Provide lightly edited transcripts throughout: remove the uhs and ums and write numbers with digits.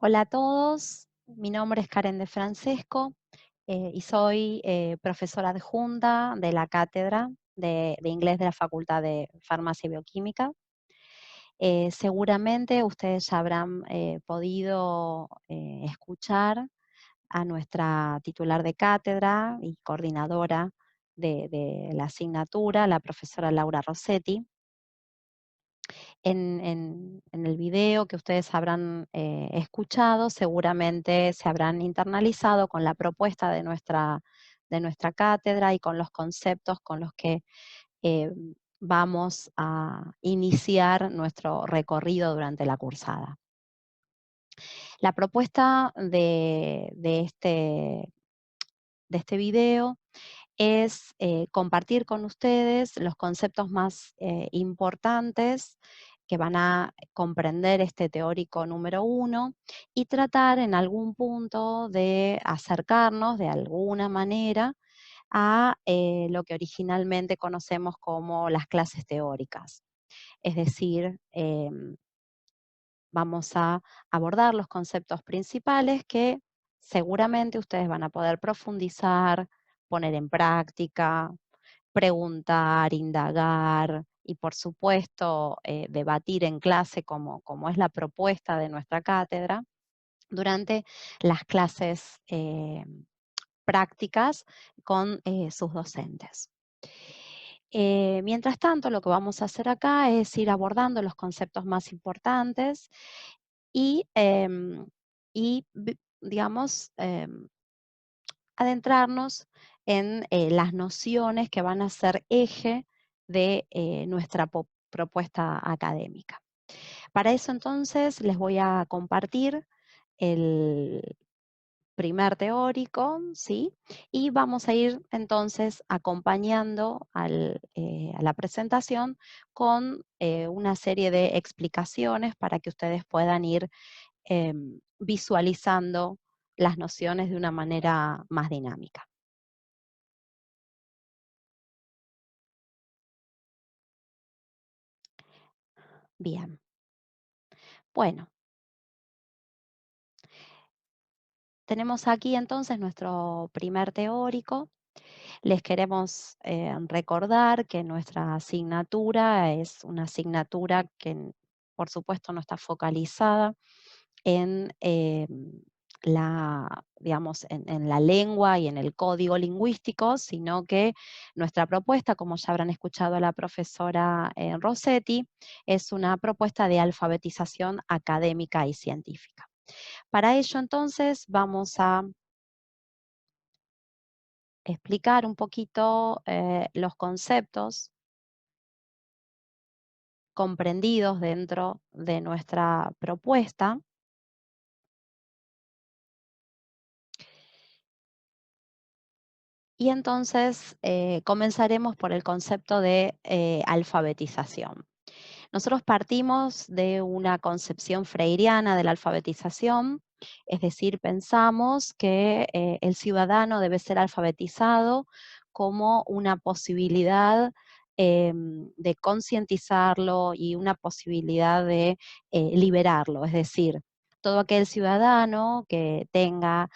Hola a todos, mi nombre es Karen de Francesco y soy profesora adjunta de la cátedra de inglés de la Facultad de Farmacia y Bioquímica. Seguramente ustedes ya habrán podido escuchar a nuestra titular de cátedra y coordinadora de la asignatura, la profesora Laura Rossetti. En el video que ustedes habrán escuchado, seguramente se habrán internalizado con la propuesta de nuestra cátedra y con los conceptos con los que eh, vamos a iniciar nuestro recorrido durante la cursada. La propuesta de este video es compartir con ustedes los conceptos más importantes que van a comprender este teórico número 1 y tratar en algún punto de acercarnos de alguna manera a lo que originalmente conocemos como las clases teóricas. Es decir, vamos a abordar los conceptos principales que seguramente ustedes van a poder profundizar, poner en práctica, preguntar, indagar y por supuesto debatir en clase como es la propuesta de nuestra cátedra durante las clases prácticas con sus docentes. Mientras tanto, lo que vamos a hacer acá es ir abordando los conceptos más importantes y, digamos, adentrarnos en las nociones que van a ser eje de nuestra propuesta académica. Para eso entonces les voy a compartir el primer teórico, ¿sí? Y vamos a ir entonces acompañando a la presentación con una serie de explicaciones para que ustedes puedan ir visualizando las nociones de una manera más dinámica. Bien, bueno, tenemos aquí entonces nuestro primer teórico. Les queremos recordar que nuestra asignatura es una asignatura que, por supuesto, no está focalizada en digamos, en la lengua y en el código lingüístico, sino que nuestra propuesta, como ya habrán escuchado a la profesora Rossetti, es una propuesta de alfabetización académica y científica. Para ello, entonces, vamos a explicar un poquito los conceptos comprendidos dentro de nuestra propuesta. Y entonces comenzaremos por el concepto de alfabetización. Nosotros partimos de una concepción freiriana de la alfabetización, es decir, pensamos que el ciudadano debe ser alfabetizado como una posibilidad de concientizarlo y una posibilidad de liberarlo, es decir, todo aquel ciudadano que tenga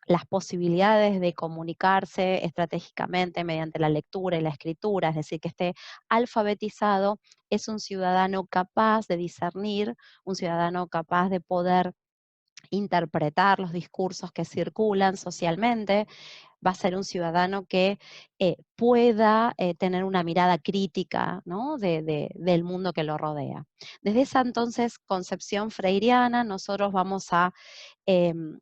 las posibilidades de comunicarse estratégicamente mediante la lectura y la escritura, es decir, que esté alfabetizado, es un ciudadano capaz de discernir, un ciudadano capaz de poder interpretar los discursos que circulan socialmente, va a ser un ciudadano que pueda tener una mirada crítica, ¿no? Del mundo que lo rodea. Desde esa entonces concepción freiriana, nosotros vamos a em,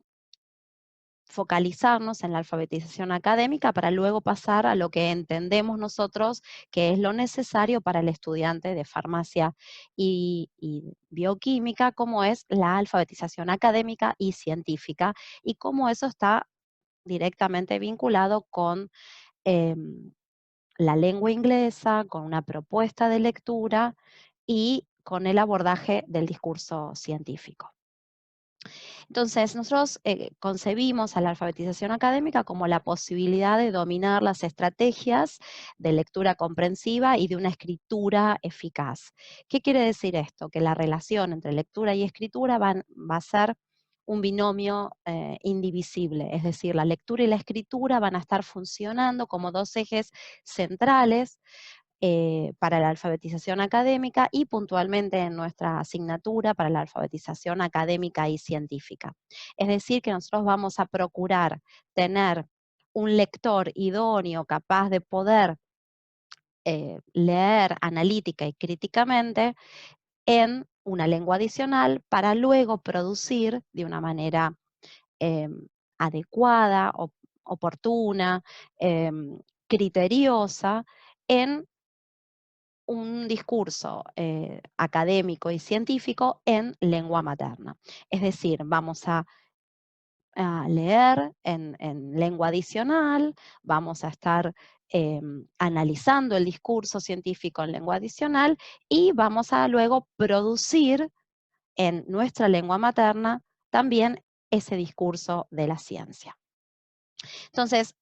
focalizarnos en la alfabetización académica para luego pasar a lo que entendemos nosotros que es lo necesario para el estudiante de farmacia y bioquímica, como es la alfabetización académica y científica, y cómo eso está directamente vinculado con la lengua inglesa, con una propuesta de lectura y con el abordaje del discurso científico. Entonces, nosotros concebimos a la alfabetización académica como la posibilidad de dominar las estrategias de lectura comprensiva y de una escritura eficaz. ¿Qué quiere decir esto? Que la relación entre lectura y escritura va a ser un binomio indivisible, es decir, la lectura y la escritura van a estar funcionando como dos ejes centrales para la alfabetización académica y puntualmente en nuestra asignatura para la alfabetización académica y científica. Es decir, que nosotros vamos a procurar tener un lector idóneo capaz de poder leer analítica y críticamente en una lengua adicional para luego producir de una manera adecuada, oportuna, criteriosa en un discurso académico y científico en lengua materna. Es decir, vamos a leer en lengua adicional, vamos a estar analizando el discurso científico en lengua adicional y vamos a luego producir en nuestra lengua materna también ese discurso de la ciencia. Entonces,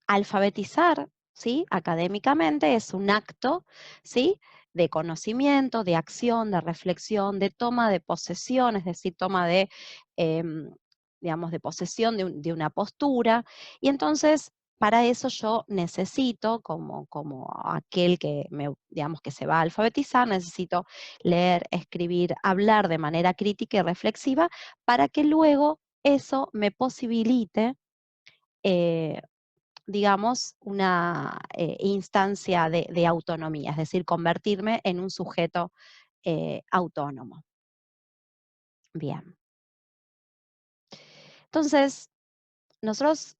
alfabetizar, ¿sí? Académicamente es un acto, ¿sí? De conocimiento, de acción, de reflexión, de toma de posesión, es decir, toma de, digamos, de posesión de una postura. Y entonces, para eso yo necesito, como aquel que, digamos, que se va a alfabetizar, necesito leer, escribir, hablar de manera crítica y reflexiva para que luego eso me posibilite eh, digamos, una instancia de autonomía, es decir, convertirme en un sujeto autónomo. Bien. Entonces, nosotros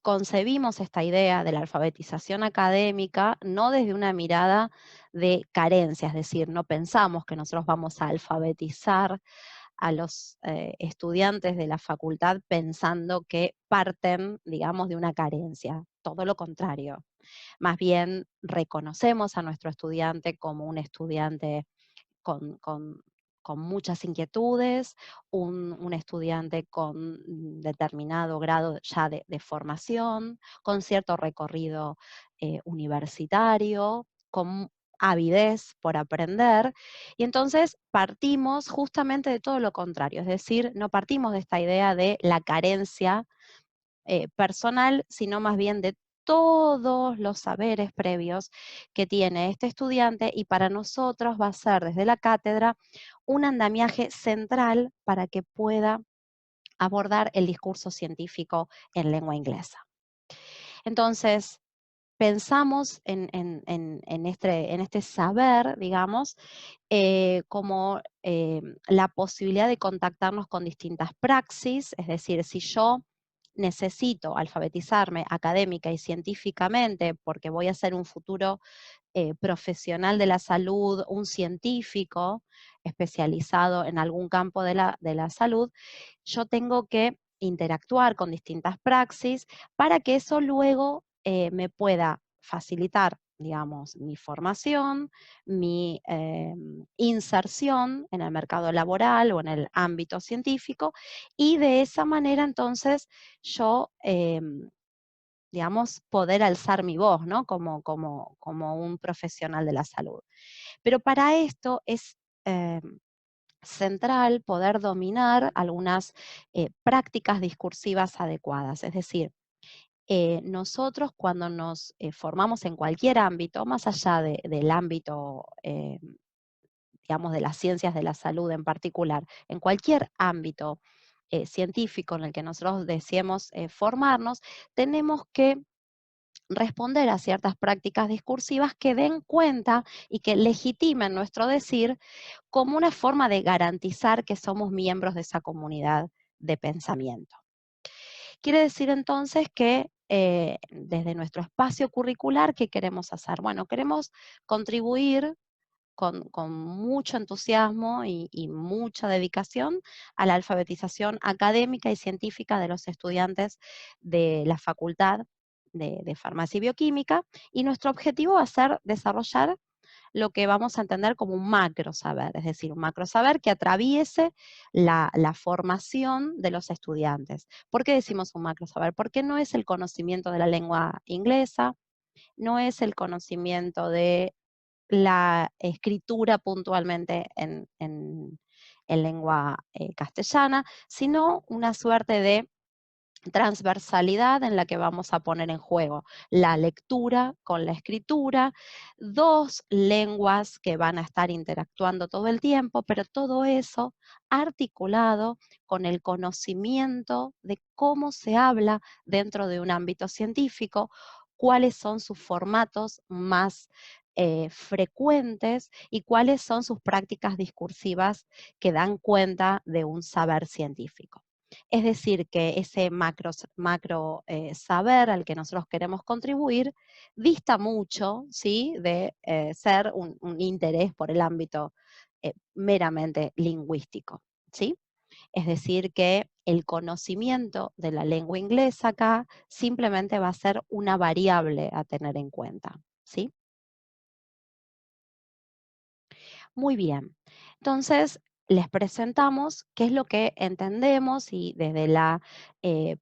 concebimos esta idea de la alfabetización académica no desde una mirada de carencia, es decir, no pensamos que nosotros vamos a alfabetizar a los estudiantes de la facultad pensando que parten, digamos, de una carencia. Todo lo contrario. Más bien reconocemos a nuestro estudiante como un estudiante con, con- con muchas inquietudes, un estudiante con determinado grado ya de formación, con cierto recorrido universitario, con avidez por aprender, y entonces partimos justamente de todo lo contrario, es decir, no partimos de esta idea de la carencia personal, sino más bien de todos los saberes previos que tiene este estudiante y para nosotros va a ser desde la cátedra un andamiaje central para que pueda abordar el discurso científico en lengua inglesa. Entonces, pensamos en este saber, digamos, como la posibilidad de contactarnos con distintas praxis, es decir, si yo necesito alfabetizarme académica y científicamente porque voy a ser un futuro profesional de la salud, un científico especializado en algún campo de la salud, yo tengo que interactuar con distintas praxis para que eso luego me pueda facilitar, digamos, mi formación, mi inserción en el mercado laboral o en el ámbito científico, y de esa manera entonces yo digamos, poder alzar mi voz, ¿no? Como un profesional de la salud. Pero para esto es central poder dominar algunas prácticas discursivas adecuadas. Es decir, nosotros cuando nos formamos en cualquier ámbito, más allá del ámbito, digamos, de las ciencias de la salud en particular, en cualquier ámbito científico en el que nosotros deseemos formarnos, tenemos que responder a ciertas prácticas discursivas que den cuenta y que legitimen nuestro decir como una forma de garantizar que somos miembros de esa comunidad de pensamiento. Quiere decir entonces que desde nuestro espacio curricular, ¿qué queremos hacer? Bueno, queremos contribuir con mucho entusiasmo y mucha dedicación a la alfabetización académica y científica de los estudiantes de la Facultad de Farmacia y Bioquímica, y nuestro objetivo va a ser desarrollar lo que vamos a entender como un macro saber, es decir, un macro saber que atraviese la formación de los estudiantes. ¿Por qué decimos un macro saber? Porque no es el conocimiento de la lengua inglesa, no es el conocimiento de la escritura puntualmente en lengua castellana, sino una suerte de transversalidad en la que vamos a poner en juego la lectura con la escritura, dos lenguas que van a estar interactuando todo el tiempo, pero todo eso articulado con el conocimiento de cómo se habla dentro de un ámbito científico, cuáles son sus formatos más frecuentes y cuáles son sus prácticas discursivas que dan cuenta de un saber científico. Es decir, que ese macro saber al que nosotros queremos contribuir dista mucho, ¿sí?, de ser un interés por el ámbito meramente lingüístico, ¿sí? Es decir, que el conocimiento de la lengua inglesa acá simplemente va a ser una variable a tener en cuenta, ¿sí? Muy bien. Entonces, les presentamos qué es lo que entendemos y desde la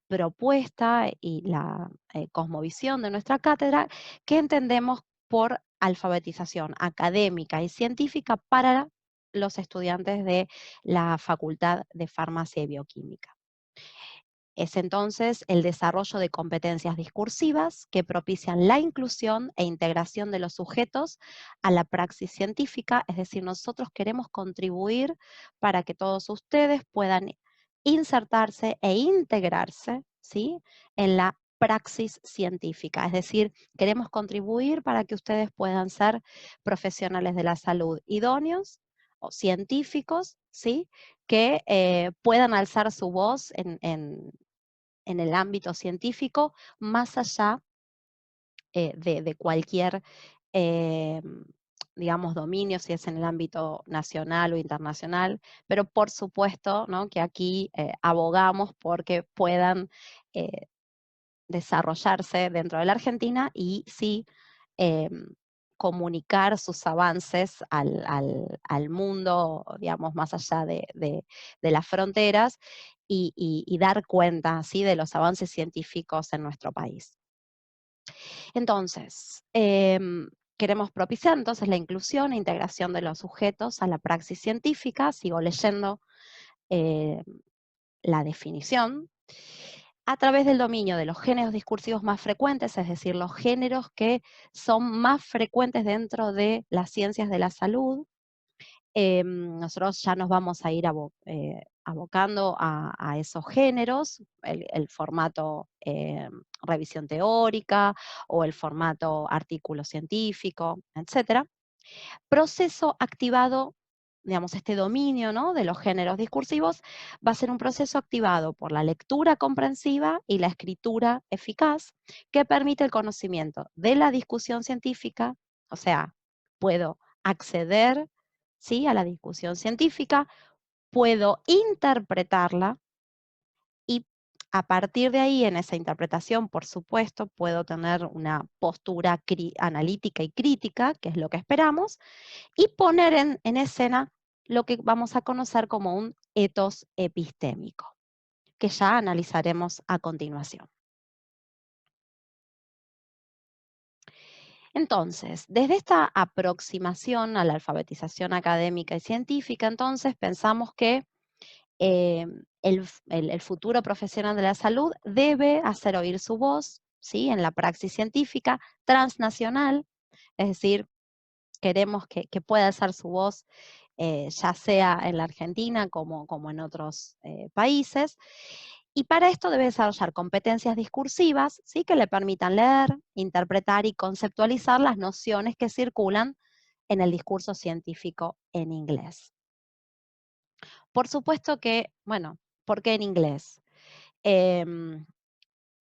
propuesta y la cosmovisión de nuestra cátedra, qué entendemos por alfabetización académica y científica para los estudiantes de la Facultad de Farmacia y Bioquímica. Es entonces el desarrollo de competencias discursivas que propician la inclusión e integración de los sujetos a la praxis científica, es decir, nosotros queremos contribuir para que todos ustedes puedan insertarse e integrarse, ¿sí?, en la praxis científica, es decir, queremos contribuir para que ustedes puedan ser profesionales de la salud idóneos o científicos, ¿sí?, que puedan alzar su voz en el ámbito científico, más allá de cualquier, eh, digamos, dominio, si es en el ámbito nacional o internacional, pero por supuesto, ¿no?, que aquí abogamos porque puedan eh, desarrollarse dentro de la Argentina y sí comunicar sus avances al mundo, digamos, más allá de las fronteras y dar cuenta, ¿sí?, de los avances científicos en nuestro país. Entonces, queremos propiciar entonces la inclusión e integración de los sujetos a la praxis científica. Sigo leyendo eh, la definición. A través del dominio de los géneros discursivos más frecuentes, es decir, los géneros que son más frecuentes dentro de las ciencias de la salud, nosotros ya nos vamos a ir abocando a esos géneros, el formato revisión teórica o el formato artículo científico, etcétera. Proceso activado, digamos, este dominio, ¿no?, de los géneros discursivos va a ser un proceso activado por la lectura comprensiva y la escritura eficaz que permite el conocimiento de la discusión científica, o sea, puedo acceder, ¿sí?, a la discusión científica, puedo interpretarla y a partir de ahí, en esa interpretación, por supuesto, puedo tener una postura analítica y crítica, que es lo que esperamos, y poner en escena lo que vamos a conocer como un etos epistémico, que ya analizaremos a continuación. Entonces, desde esta aproximación a la alfabetización académica y científica, entonces pensamos que eh, el futuro profesional de la salud debe hacer oír su voz, ¿sí?, en la praxis científica transnacional, es decir, queremos que pueda alzar su voz, ya sea en la Argentina como en otros países. Y para esto debe desarrollar competencias discursivas, ¿sí?, que le permitan leer, interpretar y conceptualizar las nociones que circulan en el discurso científico en inglés. Por supuesto que, bueno, ¿por qué en inglés? Em,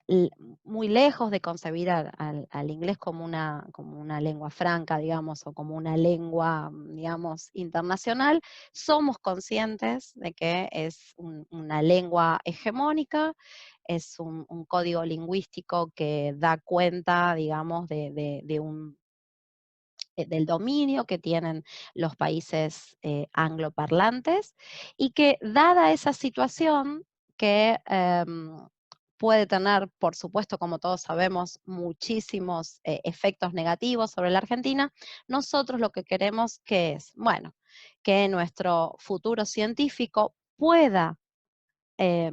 l- Muy lejos de concebir al inglés como una lengua franca, digamos, o como una lengua, digamos, internacional, somos conscientes de que es una lengua hegemónica, es un código lingüístico que da cuenta, digamos, de un del dominio que tienen los países angloparlantes, y que dada esa situación que puede tener, por supuesto, como todos sabemos, muchísimos efectos negativos sobre la Argentina, nosotros lo que queremos que es, bueno, que nuestro futuro científico pueda eh,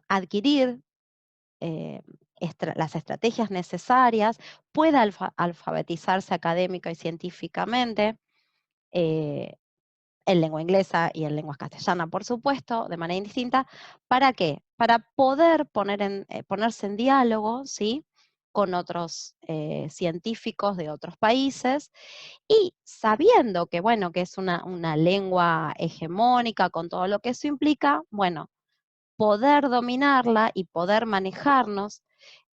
adquirir las estrategias necesarias, pueda alfabetizarse académica y científicamente, eh, en lengua inglesa y en lengua castellana, por supuesto, de manera indistinta. ¿Para qué? Para poder ponerse en diálogo, ¿sí?, con otros científicos de otros países, y sabiendo que, bueno, que es una lengua hegemónica con todo lo que eso implica, bueno, poder dominarla y poder manejarnos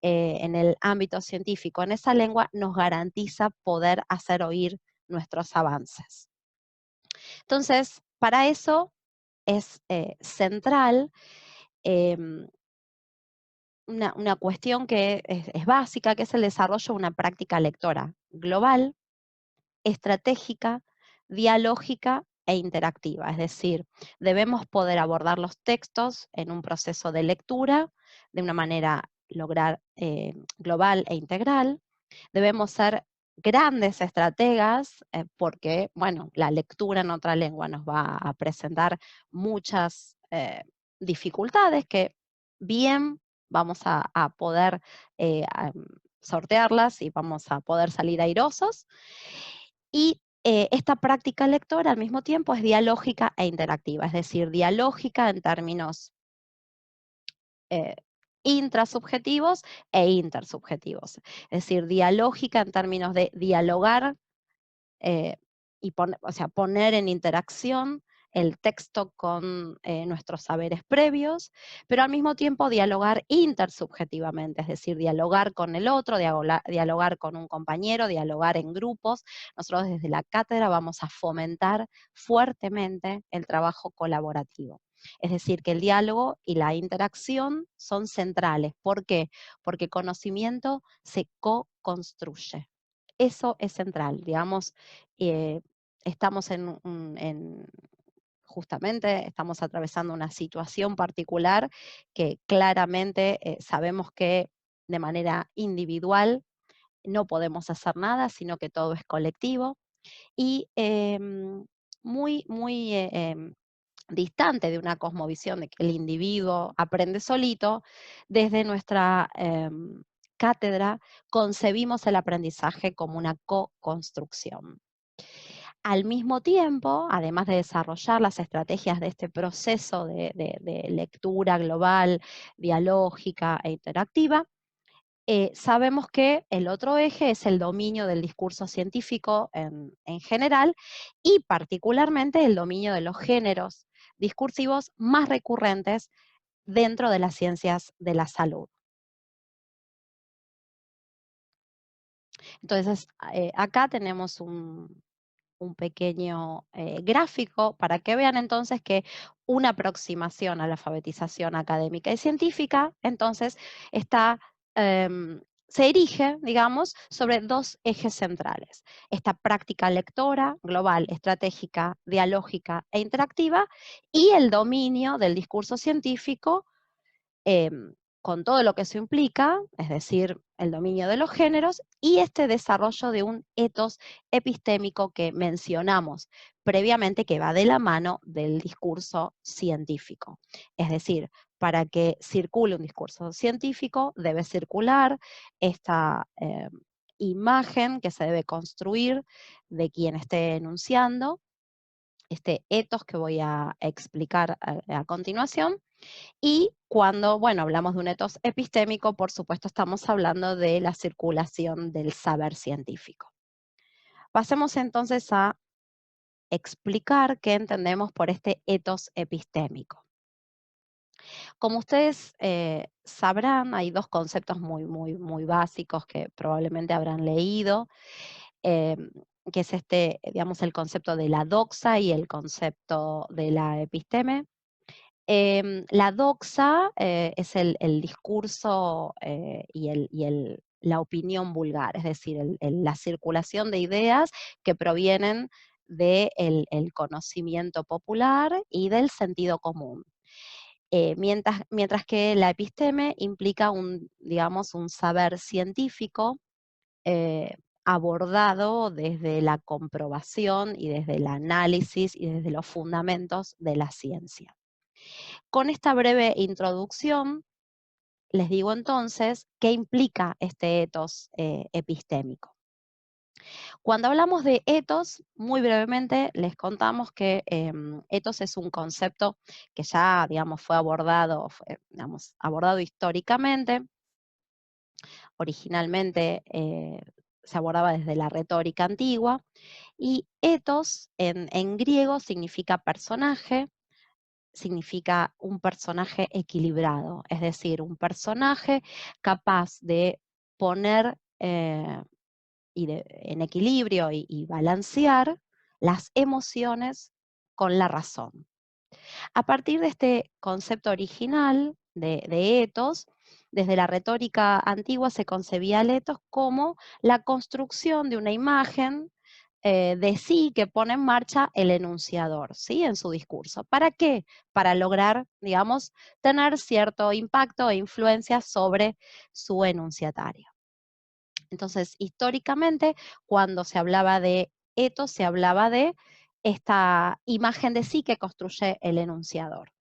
en el ámbito científico en esa lengua nos garantiza poder hacer oír nuestros avances. Entonces, para eso es central em, una cuestión que es básica, que es el desarrollo de una práctica lectora global, estratégica, dialógica e interactiva. Es decir, debemos poder abordar los textos en un proceso de lectura de una manera lograr global e integral. Debemos ser grandes estrategas porque, bueno, la lectura en otra lengua nos va a presentar muchas dificultades que bien vamos a poder sortearlas y vamos a poder salir airosos. Y esta práctica lectora al mismo tiempo es dialógica e interactiva, es decir, dialógica en términos eh, intrasubjetivos e intersubjetivos. Es decir, dialógica en términos de dialogar eh, y o sea, poner en interacción el texto con nuestros saberes previos, pero al mismo tiempo dialogar intersubjetivamente, es decir, dialogar con el otro, dialogar con un compañero, dialogar en grupos. Nosotros desde la cátedra vamos a fomentar fuertemente el trabajo colaborativo. Es decir, que el diálogo y la interacción son centrales. ¿Por qué? Porque conocimiento se co-construye. Eso es central, digamos, eh, estamos justamente estamos atravesando una situación particular que claramente sabemos que de manera individual no podemos hacer nada, sino que todo es colectivo y muy distante de una cosmovisión de que el individuo aprende solito, desde nuestra cátedra concebimos el aprendizaje como una co-construcción. Al mismo tiempo, además de desarrollar las estrategias de este proceso de lectura global, dialógica e interactiva, sabemos que el otro eje es el dominio del discurso científico en general y particularmente el dominio de los géneros discursivos más recurrentes dentro de las ciencias de la salud. Entonces, acá tenemos un pequeño gráfico para que vean entonces que una aproximación a la alfabetización académica y científica, entonces, se erige, digamos, sobre dos ejes centrales. Esta práctica lectora, global, estratégica, dialógica e interactiva, y el dominio del discurso científico con todo lo que eso implica, es decir, el dominio de los géneros y este desarrollo de un etos epistémico que mencionamos previamente, que va de la mano del discurso científico. Es decir, para que circule un discurso científico debe circular esta imagen que se debe construir de quien esté enunciando, este etos que voy a explicar a continuación. Y cuando, bueno, hablamos de un etos epistémico, por supuesto estamos hablando de la circulación del saber científico. Pasemos entonces a explicar qué entendemos por este etos epistémico. Como ustedes sabrán, hay dos conceptos muy básicos que probablemente habrán leído, que es digamos, el concepto de la doxa y el concepto de la episteme. La doxa es el discurso y la opinión vulgar, es decir, la circulación de ideas que provienen del el conocimiento popular y del sentido común. Mientras que la episteme implica digamos, un saber científico eh, abordado desde la comprobación y desde el análisis y desde los fundamentos de la ciencia. Con esta breve introducción, les digo entonces qué implica este etos epistémico. Cuando hablamos de etos, muy brevemente les contamos que etos es un concepto que ya, digamos, fue abordado, digamos, abordado históricamente. Originalmente se abordaba desde la retórica antigua, y etos en griego significa personaje, significa un personaje equilibrado, es decir, un personaje capaz de poner en equilibrio y balancear las emociones con la razón. A partir de este concepto original de etos, desde la retórica antigua se concebía el etos como la construcción de una imagen de sí que pone en marcha el enunciador, ¿sí? En su discurso. ¿Para qué? Para lograr, digamos, tener cierto impacto e influencia sobre su enunciatario. Entonces, históricamente, cuando se hablaba de etos, se hablaba de esta imagen de sí que construye el enunciador.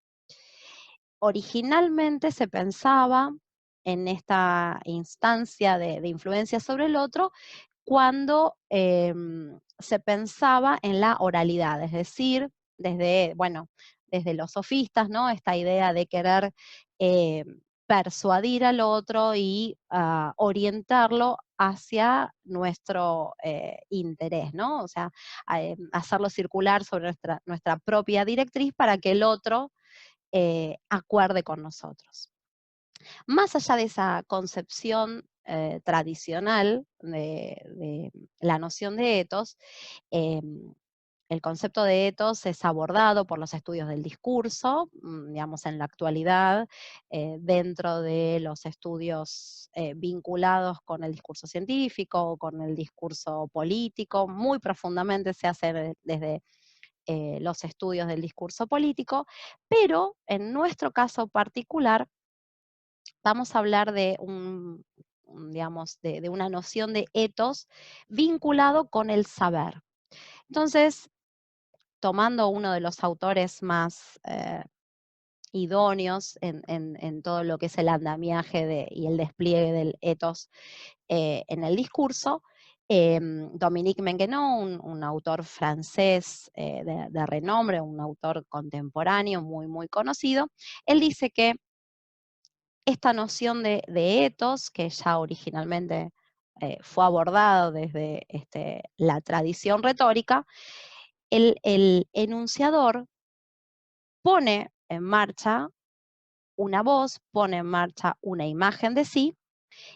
Originalmente se pensaba en esta instancia de influencia sobre el otro cuando se pensaba en la oralidad, es decir, desde los sofistas, ¿no? Esta idea de querer eh, persuadir al otro y orientarlo hacia nuestro interés, ¿no? O sea, hacerlo circular sobre nuestra propia directriz para que el otro acuerde con nosotros. Más allá de esa concepción tradicional de la noción de etos, el concepto de etos es abordado por los estudios del discurso, digamos, en la actualidad, dentro de los estudios vinculados con el discurso científico o con el discurso político, muy profundamente se hace desde los estudios del discurso político, pero en nuestro caso particular vamos a hablar de digamos, de una noción de etos vinculado con el saber. Entonces, tomando uno de los autores más idóneos en todo lo que es el andamiaje y el despliegue del etos en el discurso, Dominique Menguenot, un autor francés de renombre, un autor contemporáneo muy, muy conocido, él dice que esta noción de etos, que ya originalmente fue abordado desde la tradición retórica, el enunciador pone en marcha una voz, pone en marcha una imagen de sí,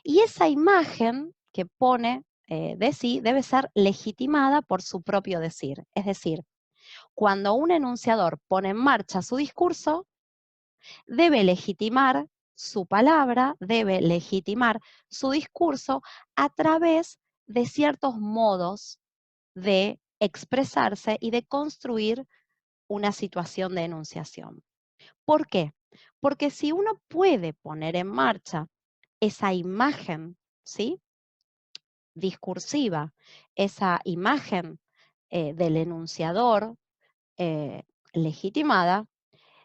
y esa imagen que pone de sí debe ser legitimada por su propio decir. Es decir, cuando un enunciador pone en marcha su discurso, debe legitimar su palabra, debe legitimar su discurso a través de ciertos modos de expresarse y de construir una situación de enunciación. ¿Por qué? Porque si uno puede poner en marcha esa imagen, ¿sí? Discursiva, esa imagen del enunciador eh, legitimada,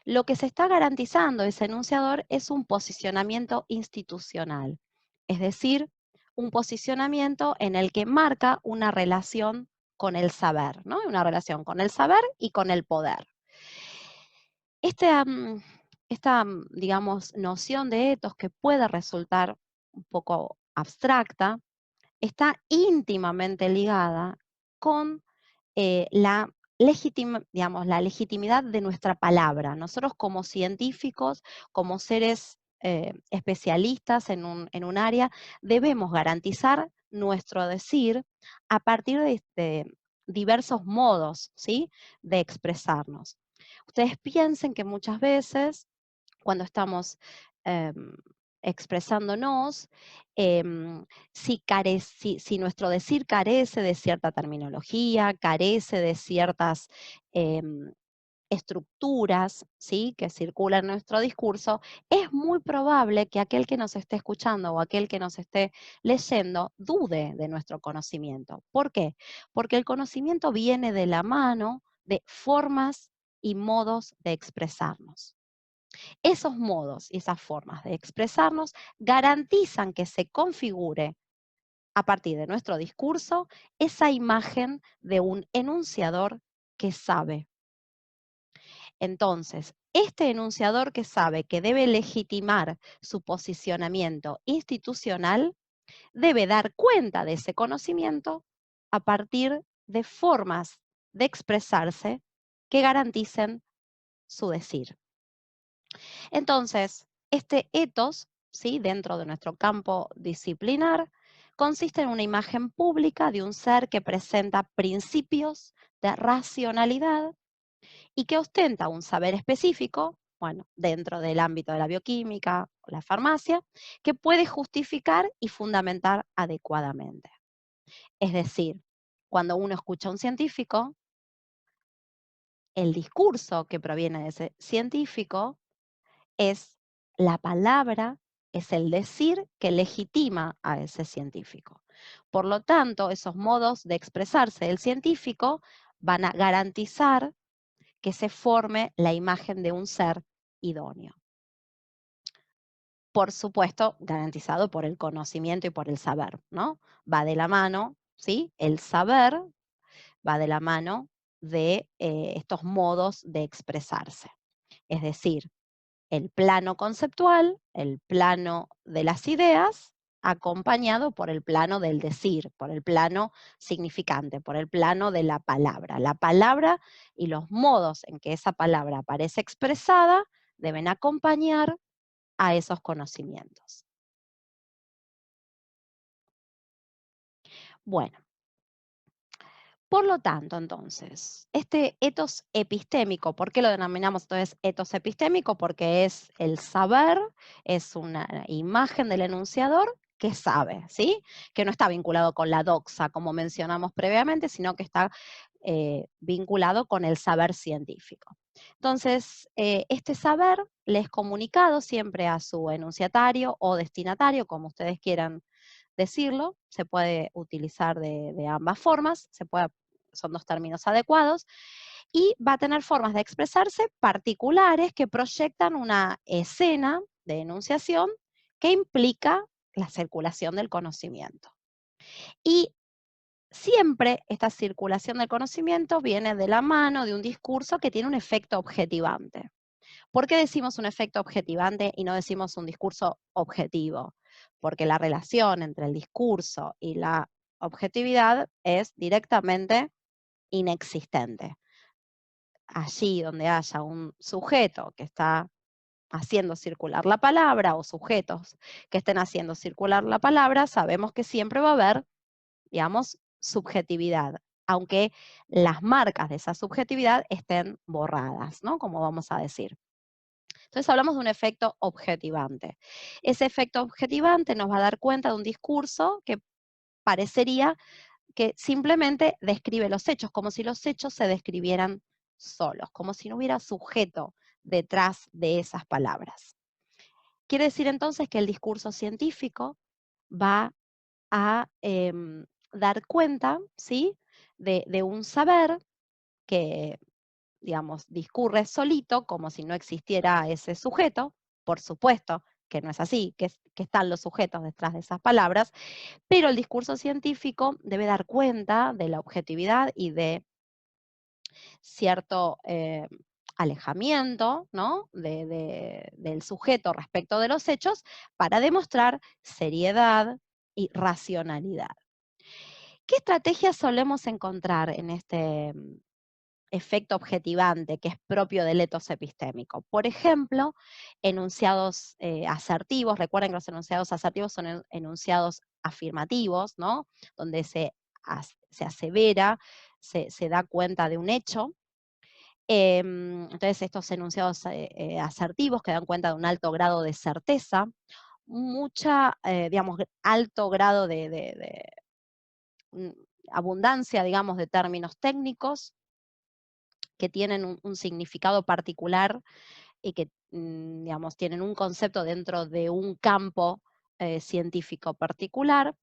lo que se está garantizando ese enunciador es un posicionamiento institucional, es decir, un posicionamiento en el que marca una relación con el saber, ¿no? Una relación con el saber y con el poder. Esta, digamos, noción de etos que puede resultar un poco abstracta, está íntimamente ligada con digamos, la legitimidad de nuestra palabra. Nosotros como científicos, como seres especialistas en un área, debemos garantizar nuestro decir a partir de diversos modos, ¿sí? De expresarnos. Ustedes piensen que muchas veces cuando estamos em, expresándonos, si nuestro decir carece de cierta terminología, carece de ciertas em, estructuras, ¿sí?, que circulan en nuestro discurso, es muy probable que aquel que nos esté escuchando o aquel que nos esté leyendo dude de nuestro conocimiento. ¿Por qué? Porque el conocimiento viene de la mano de formas y modos de expresarnos. Esos modos y esas formas de expresarnos garantizan que se configure a partir de nuestro discurso esa imagen de un enunciador que sabe. Entonces, este enunciador que sabe que debe legitimar su posicionamiento institucional, debe dar cuenta de ese conocimiento a partir de formas de expresarse que garanticen su decir. Entonces, este ethos, ¿sí?, dentro de nuestro campo disciplinar, consiste en una imagen pública de un ser que presenta principios de racionalidad y que ostenta un saber específico, bueno, dentro del ámbito de la bioquímica o la farmacia, que puede justificar y fundamentar adecuadamente. Es decir, cuando uno escucha a un científico, el discurso que proviene de ese científico es la palabra, es el decir que legitima a ese científico. Por lo tanto, esos modos de expresarse del científico van a garantizar que se forme la imagen de un ser idóneo. Por supuesto, garantizado por el conocimiento y por el saber, ¿no? Va de la mano, ¿sí? El saber va de la mano de estos modos de expresarse. Es decir, el plano conceptual, el plano de las ideas, acompañado por el plano del decir, por el plano significante, por el plano de la palabra. La palabra y los modos en que esa palabra aparece expresada deben acompañar a esos conocimientos. Bueno, por lo tanto, entonces, este etos epistémico, ¿por qué lo denominamos entonces etos epistémico? Porque es el saber, es una imagen del enunciador que sabe, ¿sí? Que no está vinculado con la doxa, como mencionamos previamente, sino que está vinculado con el saber científico. Entonces, este saber le es comunicado siempre a su enunciatario o destinatario, como ustedes quieran decirlo, se puede utilizar de ambas formas, son dos términos adecuados, y va a tener formas de expresarse particulares que proyectan una escena de enunciación que implica la circulación del conocimiento. Y siempre esta circulación del conocimiento viene de la mano de un discurso que tiene un efecto objetivante. ¿Por qué decimos un efecto objetivante y no decimos un discurso objetivo? Porque la relación entre el discurso y la objetividad es directamente inexistente. Allí donde haya un sujeto que está haciendo circular la palabra o sujetos que estén haciendo circular la palabra, sabemos que siempre va a haber, digamos, subjetividad, aunque las marcas de esa subjetividad estén borradas, ¿no? Como vamos a decir. Entonces hablamos de un efecto objetivante. Ese efecto objetivante nos va a dar cuenta de un discurso que parecería que simplemente describe los hechos, como si los hechos se describieran solos, como si no hubiera sujeto detrás de esas palabras. Quiere decir entonces que el discurso científico va a dar cuenta, ¿sí?, de un saber que, digamos, discurre solito, como si no existiera ese sujeto. Por supuesto que no es así, que están los sujetos detrás de esas palabras, pero el discurso científico debe dar cuenta de la objetividad y de cierto alejamiento, ¿no?, del sujeto respecto de los hechos para demostrar seriedad y racionalidad. ¿Qué estrategias solemos encontrar en este efecto objetivante que es propio del etos epistémico? Por ejemplo, enunciados asertivos. Recuerden que los enunciados asertivos son enunciados afirmativos, ¿no?, donde se asevera, se da cuenta de un hecho. Entonces, estos enunciados asertivos que dan cuenta de un alto grado de certeza, mucha, digamos, alto grado mm, abundancia, digamos, de términos técnicos que tienen un significado particular y que, digamos, tienen un concepto dentro de un campo científico particular.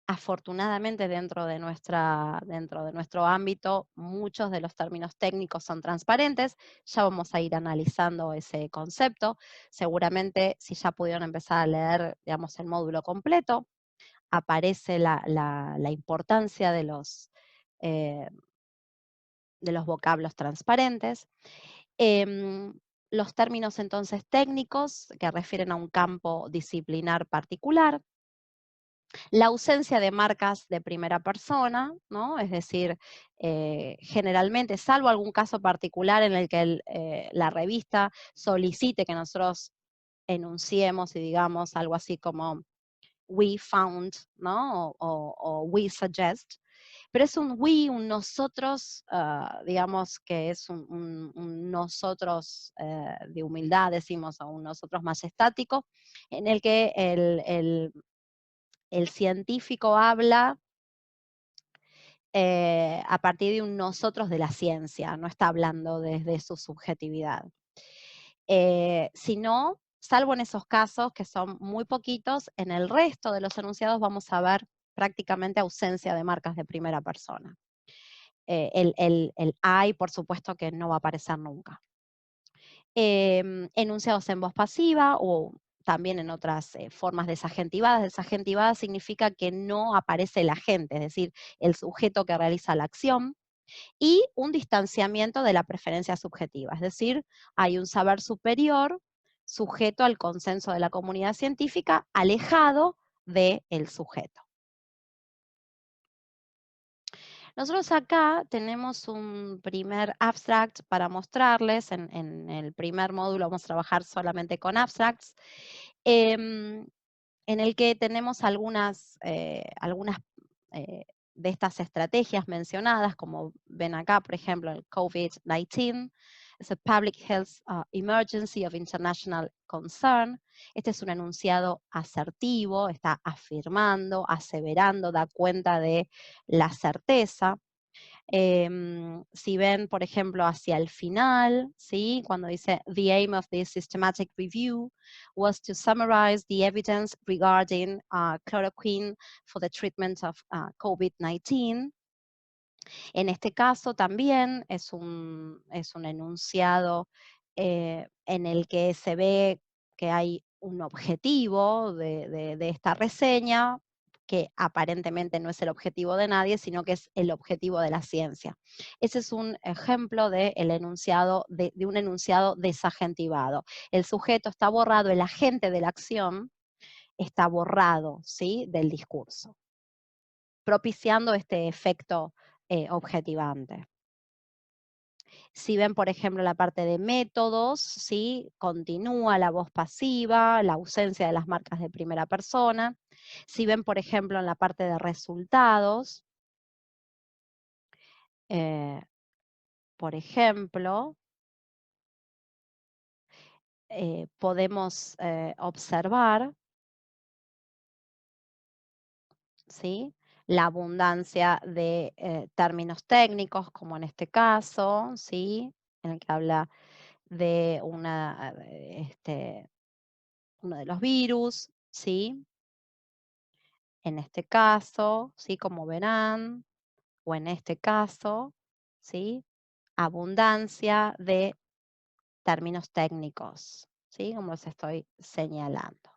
Afortunadamente, dentro de nuestro ámbito, muchos de los términos técnicos son transparentes. Ya vamos a ir analizando ese concepto. Seguramente, si ya pudieron empezar a leer, digamos, el módulo completo, aparece la importancia eh, de los vocablos transparentes. Em, los términos entonces técnicos que refieren a un campo disciplinar particular, la ausencia de marcas de primera persona, ¿no? Es decir, generalmente, salvo algún caso particular en el que la revista solicite que nosotros enunciemos y digamos algo así como we found, ¿no? O we suggest, pero es un we, un nosotros, digamos que es un nosotros de humildad, decimos, o un nosotros majestático, en el que el científico habla a partir de un nosotros de la ciencia, no está hablando desde su subjetividad. Si no, salvo en esos casos que son muy poquitos, en el resto de los enunciados vamos a ver prácticamente ausencia de marcas de primera persona. El I, por supuesto que no va a aparecer nunca. Enunciados en voz pasiva o también en otras formas desagentivadas. Desagentivada significa que no aparece el agente, es decir, el sujeto que realiza la acción, y un distanciamiento de la preferencia subjetiva, es decir, hay un saber superior sujeto al consenso de la comunidad científica, alejado del sujeto. Nosotros acá tenemos un primer abstract para mostrarles. En el primer módulo vamos a trabajar solamente con abstracts, en el que tenemos algunas de estas estrategias mencionadas, como ven acá, por ejemplo, el COVID-19 es a public health emergency of international concern. Este es un enunciado asertivo, está afirmando, aseverando, da cuenta de la certeza. Si ven, por ejemplo, hacia el final, ¿sí? Cuando dice, the aim of this systematic review was to summarize the evidence regarding chloroquine for the treatment of COVID-19. En este caso también es un enunciado en el que se ve que hay un objetivo de esta reseña, que aparentemente no es el objetivo de nadie, sino que es el objetivo de la ciencia. Ese es un ejemplo de un enunciado desagentivado. El sujeto está borrado, el agente de la acción está borrado, ¿sí?, del discurso, propiciando este efecto objetivante. Si ven, por ejemplo, la parte de métodos, ¿sí? Continúa la voz pasiva, la ausencia de las marcas de primera persona. Si ven, por ejemplo, en la parte de resultados, eh, por ejemplo, podemos observar, ¿sí?, la abundancia de términos técnicos, como en este caso, ¿sí?, en el que habla de uno de los virus, ¿sí? En este caso, ¿sí? Como verán, o en este caso, ¿sí? Abundancia de términos técnicos, ¿sí? Como les estoy señalando.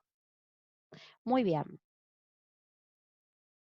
Muy bien.